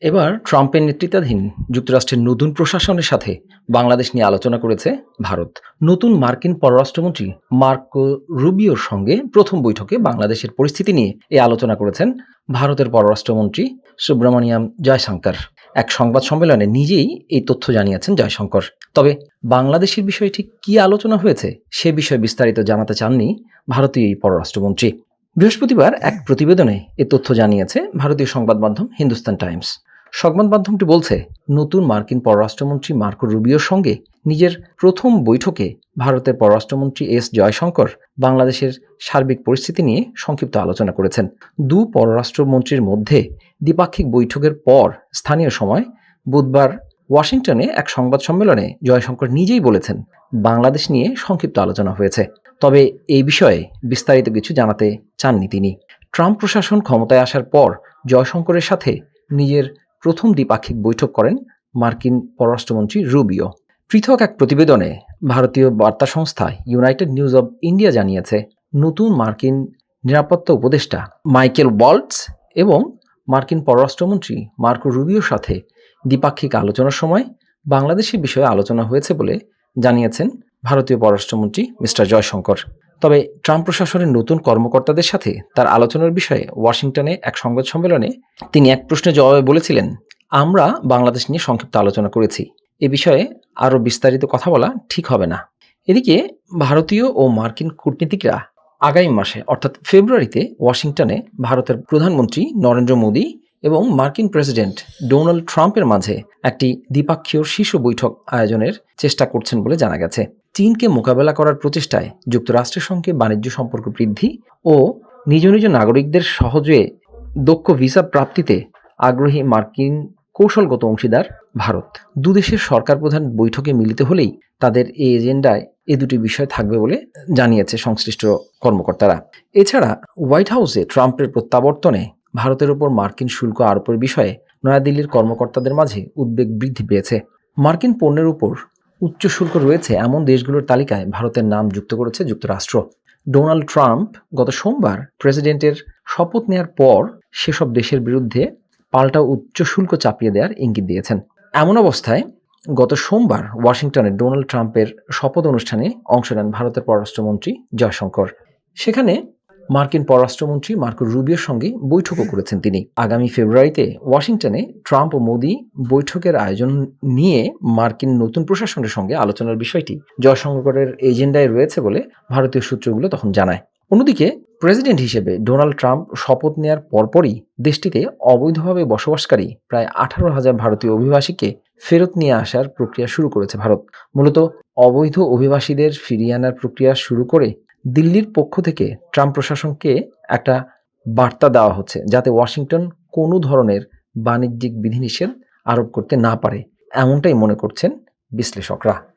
এবার ট্রাম্পের নেতৃত্বাধীন যুক্তরাষ্ট্রের নতুন প্রশাসনের সাথে বাংলাদেশ নিয়ে আলোচনা করেছে ভারত। নতুন মার্কিন পররাষ্ট্রমন্ত্রী মার্কো রুবিওর সঙ্গে প্রথম বৈঠকে বাংলাদেশের পরিস্থিতি নিয়ে এই আলোচনা করেছেন ভারতের পররাষ্ট্রমন্ত্রী সুব্রমণিয়াম জয়শঙ্কর। এক সংবাদ সম্মেলনে নিজেই এই তথ্য জানিয়েছেন জয়শঙ্কর। তবে বাংলাদেশের বিষয়ে ঠিক কী আলোচনা হয়েছে সে বিষয়ে বিস্তারিত জানাতে চাননি ভারতীয় এই পররাষ্ট্রমন্ত্রী। বৃহস্পতিবার এক প্রতিবেদনে এ তথ্য জানিয়েছে ভারতীয় সংবাদ মাধ্যম হিন্দুস্তান টাইমস। সংবাদ মাধ্যমটি বলছে, নতুন মার্কিন পররাষ্ট্রমন্ত্রী মার্কো রুবিওর সঙ্গে নিজের প্রথম বৈঠকে ভারতের পররাষ্ট্রমন্ত্রী এস জয়শঙ্কর বাংলাদেশের সার্বিক পরিস্থিতি নিয়ে সংক্ষিপ্ত আলোচনা করেছেন। দু পররাষ্ট্রমন্ত্রীর মধ্যে দ্বিপাক্ষিক বৈঠকের পর স্থানীয় সময় বুধবার ওয়াশিংটনে এক সংবাদ সম্মেলনে জয়শঙ্কর নিজেই বলেছেন, বাংলাদেশ নিয়ে সংক্ষিপ্ত আলোচনা হয়েছে। তবে এই বিষয়ে বিস্তারিত কিছু জানাতে চাননি তিনি। ট্রাম্প প্রশাসন ক্ষমতায় আসার পর জয়শঙ্করের সাথে নিজের প্রথম দ্বিপাক্ষিক বৈঠক করেন মার্কিন পররাষ্ট্রমন্ত্রী রুবিও। পৃথক এক প্রতিবেদনে ভারতীয় বার্তা সংস্থা ইউনাইটেড নিউজ অব ইন্ডিয়া জানিয়েছে, নতুন মার্কিন নিরাপত্তা উপদেষ্টা মাইকেল ওয়াল্টজ এবং মার্কিন পররাষ্ট্রমন্ত্রী মার্কো রুবিওর সাথে দ্বিপাক্ষিক আলোচনার সময় বাংলাদেশের বিষয়ে আলোচনা হয়েছে বলে জানিয়েছেন ভারতীয় পররাষ্ট্রমন্ত্রী মিস্টার জয়শঙ্কর। তবে ট্রাম্প প্রশাসনের নতুন কর্মকর্তাদের সাথে তার আলোচনার বিষয়ে ওয়াশিংটনে এক সংবাদ সম্মেলনে তিনি এক প্রশ্নের জবাবে বলেছিলেন, আমরা বাংলাদেশ নিয়ে সংক্ষিপ্ত আলোচনা করেছি, এ বিষয়ে আরও বিস্তারিত কথা বলা ঠিক হবে না। এদিকে ভারতীয় ও মার্কিন কূটনীতিকরা আগামী মাসে অর্থাৎ ফেব্রুয়ারিতে ওয়াশিংটনে ভারতের প্রধানমন্ত্রী নরেন্দ্র মোদী এবং মার্কিন প্রেসিডেন্ট ডোনাল্ড ট্রাম্পের মাঝে একটি দ্বিপাক্ষীয় শীর্ষ বৈঠক আয়োজনের চেষ্টা করছেন বলে জানা গেছে। চীনকে মোকাবেলা করার প্রচেষ্টায় যুক্তরাষ্ট্রের সঙ্গে বাণিজ্য সম্পর্ক বৃদ্ধি ও নিজ নিজ নাগরিকদের সহজে দক্ষ ভিসা প্রাপ্তিতে আগ্রহী মার্কিন কৌশলগত অংশীদার ভারত। দুদেশের সরকার প্রধান বৈঠকে মিলিত হলেই তাদের এই এজেন্ডায় এ দুটি বিষয় থাকবে বলে জানিয়েছে সংশ্লিষ্ট কর্মকর্তারা। এছাড়া হোয়াইট হাউসে ট্রাম্পের প্রত্যাবর্তনে ভারতের ওপর মার্কিন শুল্ক আরোপের বিষয়ে নয়াদিল্লির কর্মকর্তাদের মাঝে উদ্বেগ বৃদ্ধি পেয়েছে। মার্কিন পণ্যের উপর উচ্চ শুল্ক রয়েছে এমন দেশগুলোর তালিকায় ভারতের নাম যুক্ত করেছে যুক্তরাষ্ট্র। ডোনাল্ড ট্রাম্প গত সোমবার প্রেসিডেন্টের শপথ নেওয়ার পর সেসব দেশের বিরুদ্ধে পাল্টা উচ্চ শুল্ক চাপিয়ে দেওয়ার ইঙ্গিত দিয়েছেন। এমন অবস্থায় গত সোমবার ওয়াশিংটনে ডোনাল্ড ট্রাম্পের শপথ অনুষ্ঠানে অংশ নেন ভারতের পররাষ্ট্রমন্ত্রী জয়শঙ্কর। সেখানে মার্কিন পররাষ্ট্রমন্ত্রী মার্কো রুবিওর সঙ্গে বৈঠকও করেছেন তিনি। আগামী ফেব্রুয়ারিতে ওয়াশিংটনে ট্রাম্প ও মোদি বৈঠকের আয়োজন নিয়ে মার্কিন নতুন প্রশাসনের সঙ্গে আলোচনার বিষয়টি জয়শঙ্করের এজেন্ডায় রয়েছে বলে ভারতীয় সূত্রগুলো তখন জানায়। অন্যদিকে প্রেসিডেন্ট হিসেবে ডোনাল্ড ট্রাম্প শপথ নেওয়ার পরপরই দেশটিতে অবৈধভাবে বসবাসকারী প্রায় 18,000 ভারতীয় অভিবাসীকে ফেরত নিয়ে আসার প্রক্রিয়া শুরু করেছে ভারত। মূলত অবৈধ অভিবাসীদের ফিরিয়ে আনার প্রক্রিয়া শুরু করে দিল্লির পক্ষ থেকে ট্রাম্প প্রশাসনকে একটা বার্তা দেওয়া হচ্ছে, যাতে ওয়াশিংটন কোনো ধরনের বাণিজ্যিক বিধিনিষেধ আরোপ করতে না পারে, এমনটাই মনে করছেন বিশ্লেষকরা।